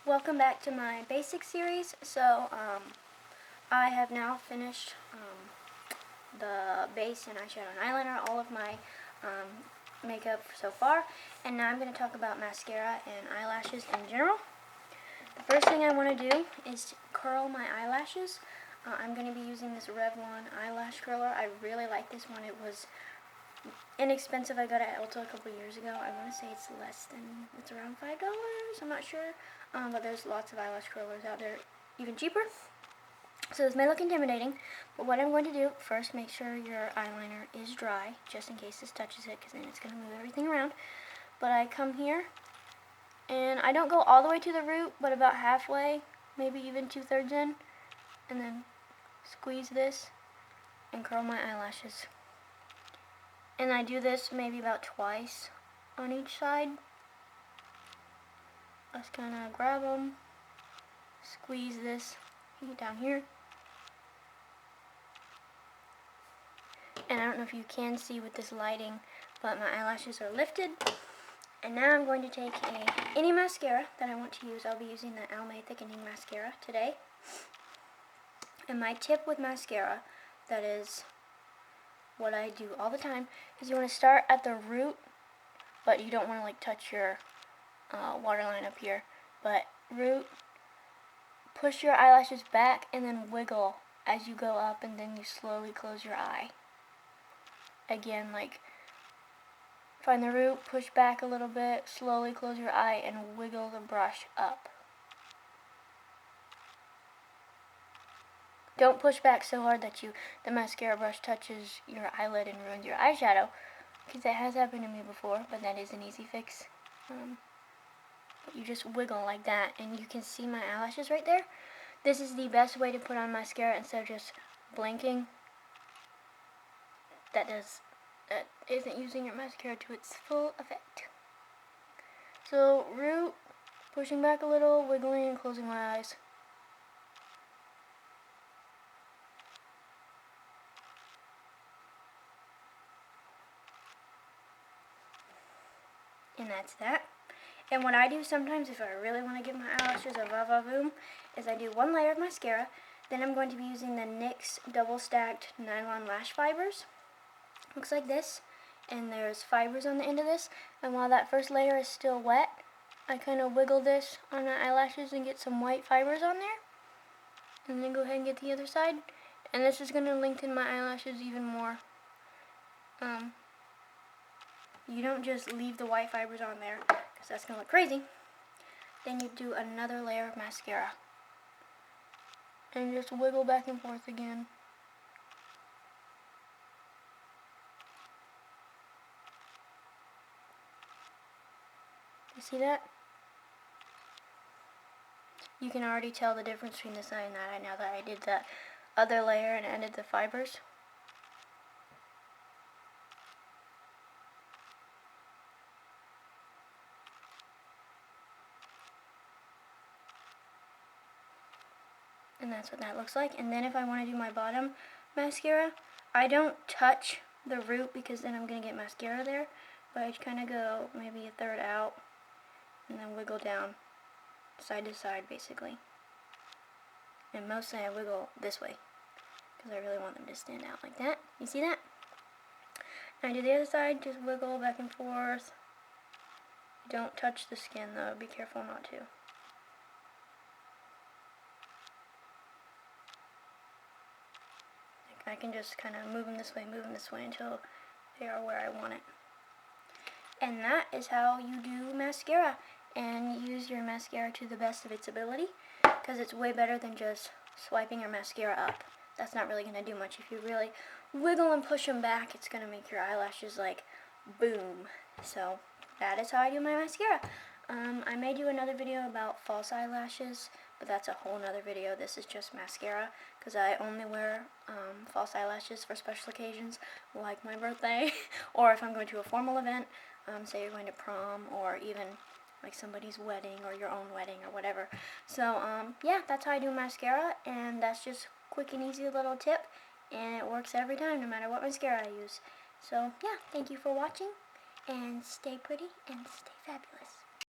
Welcome back to my basic series. So I have now finished the base and eyeshadow and eyeliner, all of my makeup so far, and now I'm going to talk about mascara and eyelashes in general. The first thing I want to do is curl my eyelashes. I'm going to be using this Revlon eyelash curler. I really like this one. It was inexpensive. I got it at Ulta a couple years ago. I want to say it's around $5. I'm not sure, but there's lots of eyelash curlers out there even cheaper. So this may look intimidating, but what I'm going to do, first make sure your eyeliner is dry, just in case this touches it, because then it's going to move everything around. But I come here, and I don't go all the way to the root, but about halfway, maybe even 2/3 in, and then squeeze this and curl my eyelashes. And I do this maybe about twice on each side. Just kind of grab them, squeeze this, get down here. And I don't know if you can see with this lighting, but my eyelashes are lifted. And now I'm going to take any mascara that I want to use. I'll be using the Almay Thickening Mascara today. And my tip with mascara, that is what I do all the time, is you want to start at the root, but you don't want to like touch your waterline up here. But root, push your eyelashes back and then wiggle as you go up, and then you slowly close your eye. Again, like find the root, push back a little bit, slowly close your eye, and wiggle the brush up. Don't push back so hard that the mascara brush touches your eyelid and ruins your eyeshadow, because that has happened to me before, but that is an easy fix. But you just wiggle like that, and you can see my eyelashes right there. This is the best way to put on mascara instead of just blinking. That isn't using your mascara to its full effect. So root, pushing back a little, wiggling, and closing my eyes. And that's that. And what I do sometimes, if I really want to give my eyelashes a va-va-voom, is I do one layer of mascara. Then I'm going to be using the NYX double stacked nylon lash fibers. Looks like this, and there's fibers on the end of this, and while that first layer is still wet, I kind of wiggle this on my eyelashes and get some white fibers on there, and then go ahead and get the other side, and this is going to lengthen my eyelashes even more. You don't just leave the white fibers on there, because that's going to look crazy. Then you do another layer of mascara, and just wiggle back and forth again. You see that? You can already tell the difference between this eye and that eye now that I did that other layer and added the fibers. And that's what that looks like. And then if I want to do my bottom mascara, I don't touch the root because then I'm going to get mascara there. But I kind of go maybe 1/3 out and then wiggle down side to side basically. And mostly I wiggle this way because I really want them to stand out like that. You see that? And I do the other side, just wiggle back and forth. Don't touch the skin though, be careful not to. I can just kind of move them this way until they are where I want it. And that is how you do mascara. And use your mascara to the best of its ability, because it's way better than just swiping your mascara up. That's not really going to do much. If you really wiggle and push them back, it's going to make your eyelashes like boom. So that is how I do my mascara. I may do another video about false eyelashes, but that's a whole nother video. This is just mascara, because I only wear false eyelashes for special occasions, like my birthday, or if I'm going to a formal event, say you're going to prom, or even like somebody's wedding, or your own wedding, or whatever. So, yeah, that's how I do mascara, and that's just quick and easy little tip, and it works every time, no matter what mascara I use. So, yeah, thank you for watching, and stay pretty, and stay fabulous.